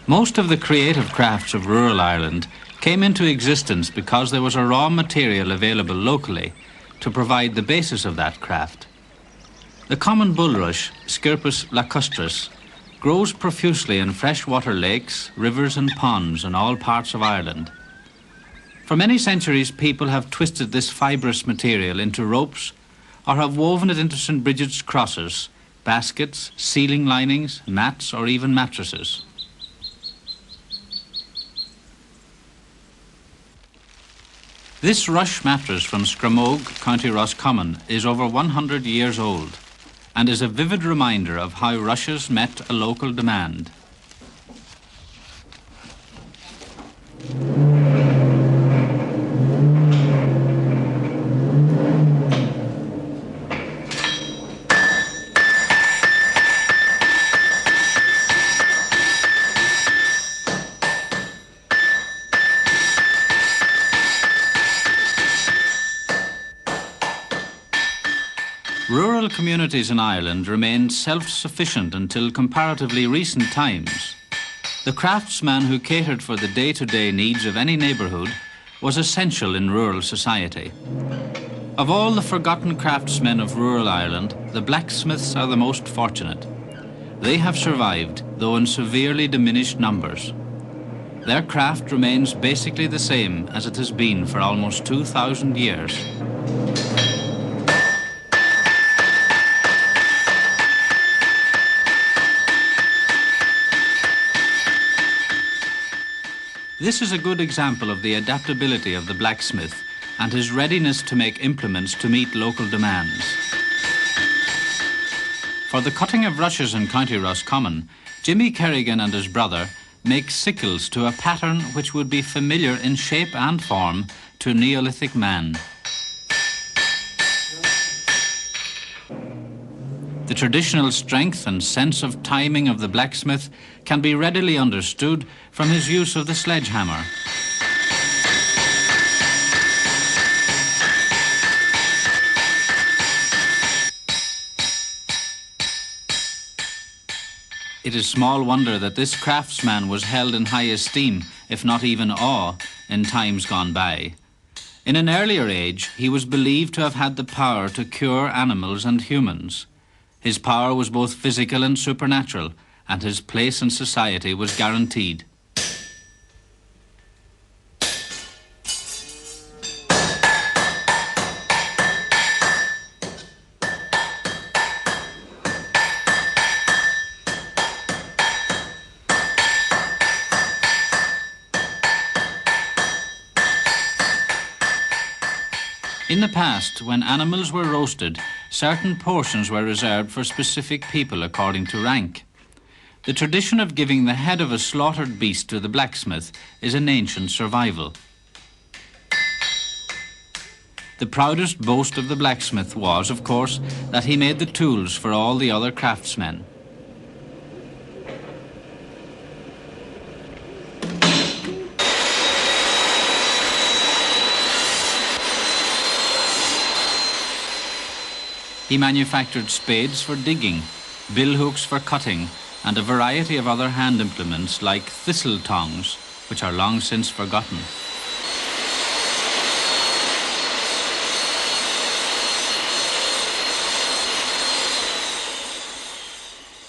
Most of the creative crafts of rural Ireland came into existence because there was a raw material available locally to provide the basis of that craft. The common bulrush, Scirpus lacustris, grows profusely in freshwater lakes, rivers and ponds in all parts of Ireland. For many centuries, people have twisted this fibrous material into ropes or have woven it into St. Bridget's crosses, baskets, ceiling linings, mats or even mattresses. This rush mattress from Scramogue, County Roscommon, is over 100 years old and is a vivid reminder of how rushes met a local demand. Rural communities in Ireland remained self-sufficient until comparatively recent times. The craftsman who catered for the day-to-day needs of any neighbourhood was essential in rural society. Of all the forgotten craftsmen of rural Ireland, the blacksmiths are the most fortunate. They have survived, though in severely diminished numbers. Their craft remains basically the same as it has been for almost 2,000 years. This is a good example of the adaptability of the blacksmith and his readiness to make implements to meet local demands. For the cutting of rushes in County Roscommon, Jimmy Kerrigan and his brother make sickles to a pattern which would be familiar in shape and form to Neolithic man. The traditional strength and sense of timing of the blacksmith can be readily understood from his use of the sledgehammer. It is small wonder that this craftsman was held in high esteem, if not even awe, in times gone by. In an earlier age, he was believed to have had the power to cure animals and humans. His power was both physical and supernatural, and his place in society was guaranteed. In the past, when animals were roasted, certain portions were reserved for specific people according to rank. The tradition of giving the head of a slaughtered beast to the blacksmith is an ancient survival. The proudest boast of the blacksmith was, of course, that he made the tools for all the other craftsmen. He manufactured spades for digging, billhooks for cutting, and a variety of other hand implements like thistle tongs, which are long since forgotten.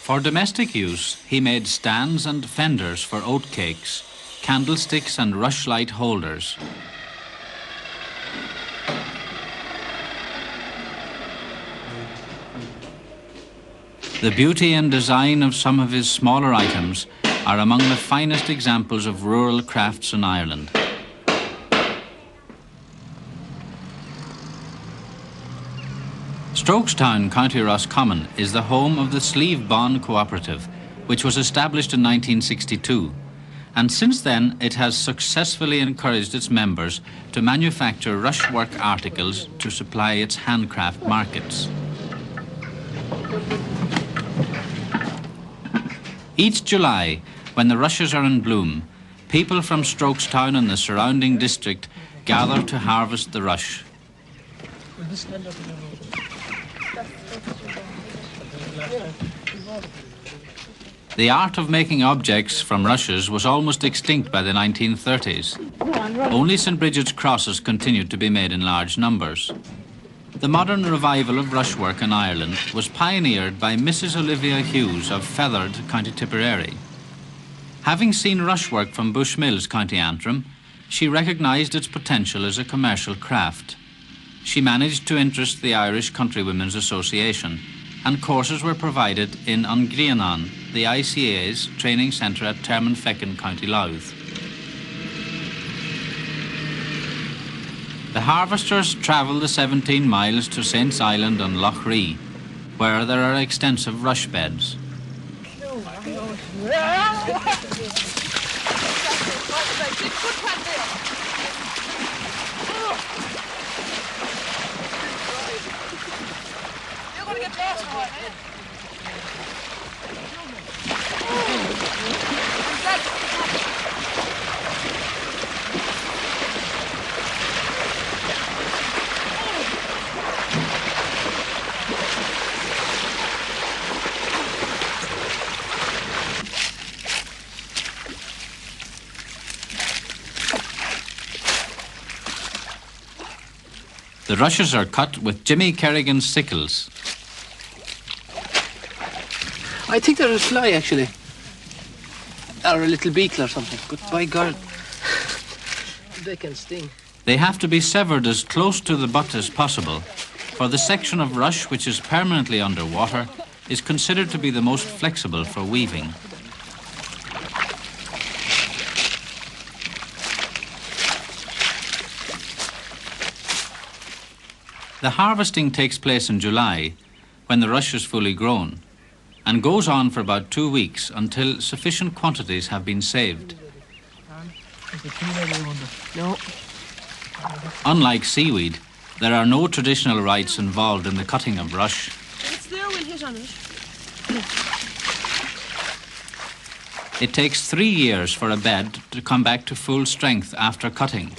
For domestic use, he made stands and fenders for oat cakes, candlesticks and rushlight holders. The beauty and design of some of his smaller items are among the finest examples of rural crafts in Ireland. Strokestown, County Roscommon, is the home of the Slieve Bon Cooperative, which was established in 1962, and since then it has successfully encouraged its members to manufacture rushwork articles to supply its handcraft markets. Each July, when the rushes are in bloom, people from Strokestown and the surrounding district gather to harvest the rush. The art of making objects from rushes was almost extinct by the 1930s. Only St. Bridget's crosses continued to be made in large numbers. The modern revival of rushwork in Ireland was pioneered by Mrs. Olivia Hughes of Feathered, County Tipperary. Having seen rushwork from Bushmills, County Antrim, she recognised its potential as a commercial craft. She managed to interest the Irish Countrywomen's Association, and courses were provided in Ungrianan, the ICA's training centre at Termonfeckin, County Louth. The harvesters travel the 17 miles to Saints Island and Lough Ree, where there are extensive rush beds. The rushes are cut with Jimmy Kerrigan's sickles. I think they're a fly, actually. Or a little beetle or something. But by God, they can sting. They have to be severed as close to the butt as possible, for the section of rush which is permanently underwater is considered to be the most flexible for weaving. The harvesting takes place in July, when the rush is fully grown, and goes on for about 2 weeks until sufficient quantities have been saved. No. Unlike seaweed, there are no traditional rites involved in the cutting of rush. It's there, we'll hit on it. It takes 3 years for a bed to come back to full strength after cutting.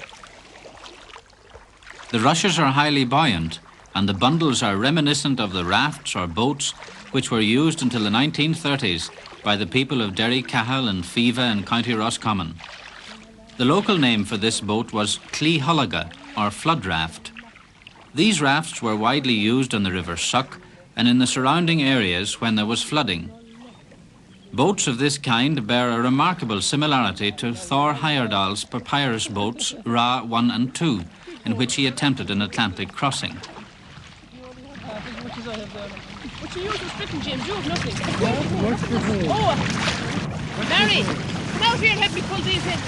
The rushes are highly buoyant, and the bundles are reminiscent of the rafts or boats which were used until the 1930s by the people of Derry Cahill and Fiva in County Roscommon. The local name for this boat was Clee Hullaga, or flood raft. These rafts were widely used on the River Suck and in the surrounding areas when there was flooding. Boats of this kind bear a remarkable similarity to Thor Heyerdahl's papyrus boats Ra 1 and 2, in which he attempted an Atlantic crossing. What you use is spitting, James. You have nothing. Oh, Mary, come out here and help me pull these in.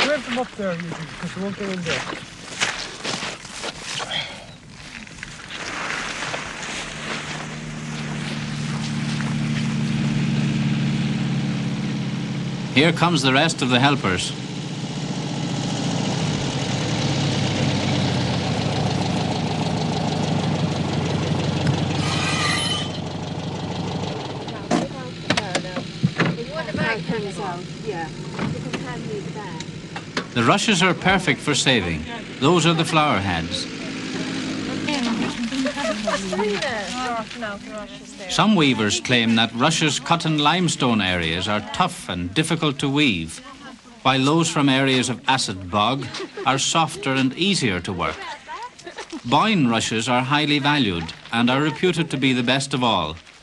Grab them up there, because they won't go in there. Here comes the rest of the helpers. The rushes are perfect for saving. Those are the flower heads. Some weavers claim that rushes cut in limestone areas are tough and difficult to weave, while those from areas of acid bog are softer and easier to work. Boyne rushes are highly valued and are reputed to be the best of all.